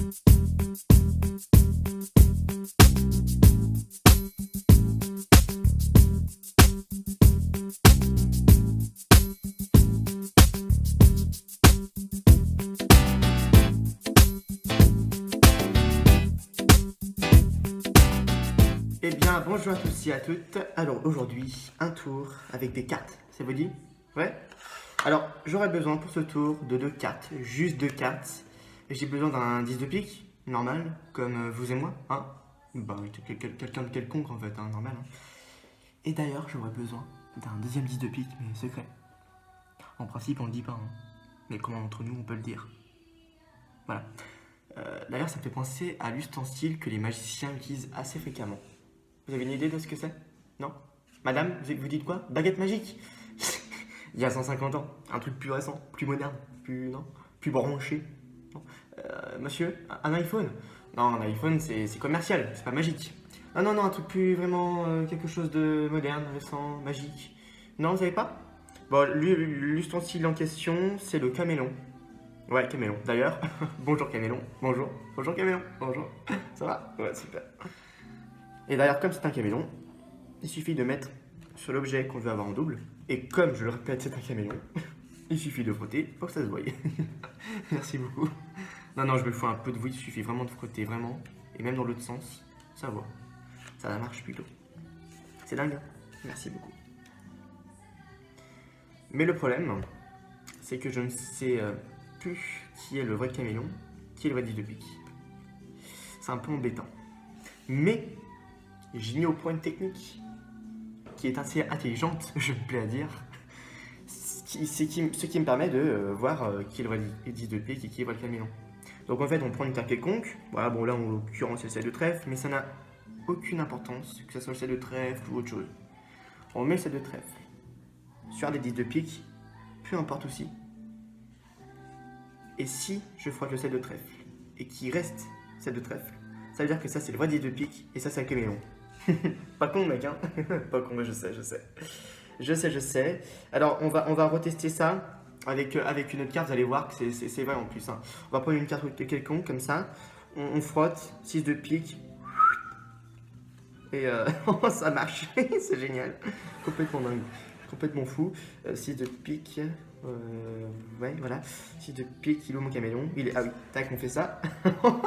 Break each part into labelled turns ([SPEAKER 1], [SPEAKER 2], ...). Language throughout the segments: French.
[SPEAKER 1] Eh bien, bonjour à tous et à toutes. Alors aujourd'hui, un tour avec des cartes. Ça vous dit? Ouais? Alors, j'aurais besoin pour ce tour de 2 cartes, juste 2 cartes. J'ai besoin d'un 10 de pique, normal, comme vous et moi, hein? Bah oui, quelqu'un de quelconque en fait, hein, normal. Hein. Et d'ailleurs, j'aurais besoin d'un deuxième 10 de pique, mais secret. En principe, on le dit pas, hein. Mais comment entre nous, on peut le dire? Voilà. D'ailleurs, ça me fait penser à l'ustensile que les magiciens utilisent assez fréquemment. Vous avez une idée de ce que c'est? Non? Madame, vous dites quoi? Baguette magique? Il y a 150 ans. Un truc plus récent, plus moderne, non? Plus branché. Non. Monsieur, un iPhone? Non, un iPhone, c'est commercial, c'est pas magique. Ah non, un truc plus vraiment quelque chose de moderne, récent, magique. Non, vous savez pas? Bon, l'ustensile en question, c'est le camélon. Ouais, camélon. D'ailleurs, bonjour camélon. Bonjour. Bonjour camélon. Bonjour. Ça va? Ouais, super. Et d'ailleurs, comme c'est un camélon, il suffit de mettre sur l'objet qu'on veut avoir en double. Et comme je le répète, c'est un camélon, il suffit de frotter pour que ça se voie. Merci beaucoup. Non, je me fous un peu de vous, il suffit vraiment de frotter, vraiment. Et même dans l'autre sens, ça voit. Ça marche plutôt. C'est dingue, hein? Merci beaucoup. Mais le problème, c'est que je ne sais plus qui est le vrai camélon, qui est le vrai 10 de pique. C'est un peu embêtant. Mais j'ai mis au point une technique qui est assez intelligente, je me plais à dire, ce qui me permet de voir qui est le vrai 10 de pique et qui est le vrai camélon. Donc en fait, on prend une carte quelconque, voilà, bon là en l'occurrence c'est le 7 de trèfle, mais ça n'a aucune importance, que ce soit le 7 de trèfle ou autre chose. On met le 7 de trèfle sur des 10 de pique, peu importe aussi. Et si je frotte le 7 de trèfle et qu'il reste 7 de trèfle, ça veut dire que ça c'est le vrai 10 de pique et ça c'est un camélon. Pas con mec, hein. Pas con, mais je sais. Je sais. Alors on va retester ça avec une autre carte, vous allez voir que c'est vrai en plus. Hein. On va prendre une carte quelconque comme ça, on frotte, 6 de pique. Et ça marche, c'est génial. Complètement dingue, complètement fou. 6 de pique. Ouais, voilà. 6 de pique, il est où mon camélon? Ah oui, tac, on fait ça.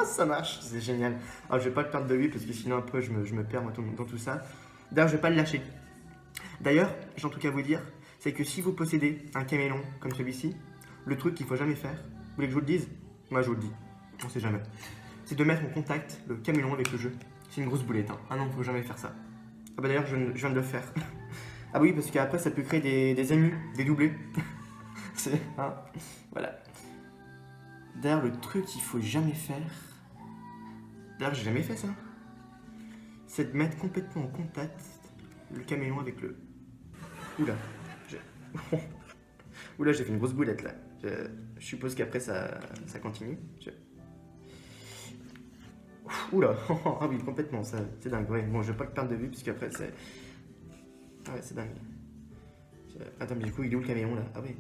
[SPEAKER 1] Ça marche, c'est génial. Alors, je vais pas le perdre de vue parce que sinon, un peu, je me perds moi, dans tout ça. D'ailleurs, je vais pas le lâcher. D'ailleurs, j'ai en tout cas à vous dire, c'est que si vous possédez un camélon comme celui-ci, le truc qu'il faut jamais faire, vous voulez que je vous le dise? Moi, je vous le dis, on sait jamais. C'est de mettre en contact le camélon avec le jeu. C'est une grosse boulette, hein. Ah non, faut jamais faire ça. Ah bah d'ailleurs, je viens de le faire. Ah oui, parce qu'après, ça peut créer des émus, des doublés. Hein, voilà. D'ailleurs, le truc qu'il faut jamais faire, d'ailleurs j'ai jamais fait ça, c'est de mettre complètement en contact le camélon avec le... Oula, Oula, j'ai fait une grosse boulette là. Je suppose qu'après ça continue. Oula, ah oui, complètement, ça, c'est dingue. Ouais, bon, je vais pas le perdre de vue parce qu'après c'est... Ah ouais, c'est dingue. Attends, mais du coup, il est où le camélon là? Ah ouais.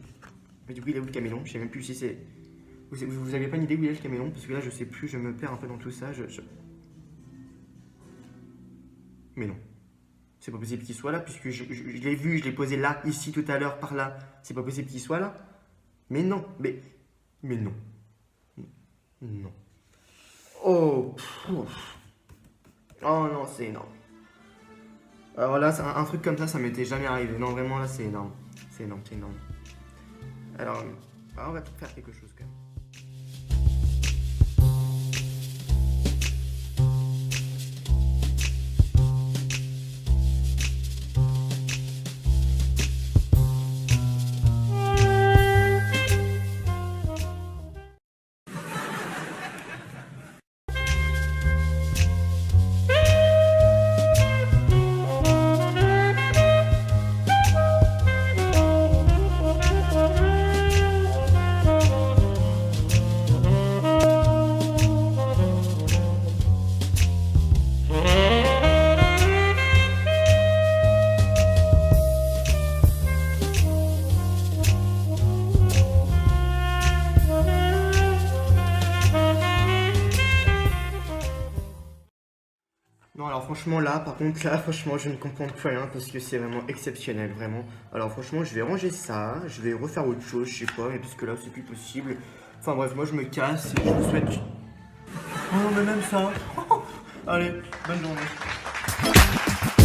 [SPEAKER 1] Mais du coup, il est où le camélon? Je sais même plus si c'est... Vous avez pas une idée où il est le camélon? Parce que là, je sais plus, je me perds un peu dans tout ça. Mais non. C'est pas possible qu'il soit là, puisque je l'ai vu, je l'ai posé là, ici, tout à l'heure, par là. C'est pas possible qu'il soit là. Mais non, mais non. Non. Oh, pff. Oh non, c'est énorme. Alors là, un truc comme ça m'était jamais arrivé. Non, vraiment, là, c'est énorme. C'est énorme. Alors, on va faire quelque chose quand même. Non, alors franchement là, par contre là, franchement je ne comprends plus rien parce que c'est vraiment exceptionnel, vraiment. Alors franchement je vais ranger ça, je vais refaire autre chose, je sais pas, mais parce que là c'est plus possible. Enfin bref, moi je me casse et je vous souhaite... Oh non mais même ça. Allez, bonne journée.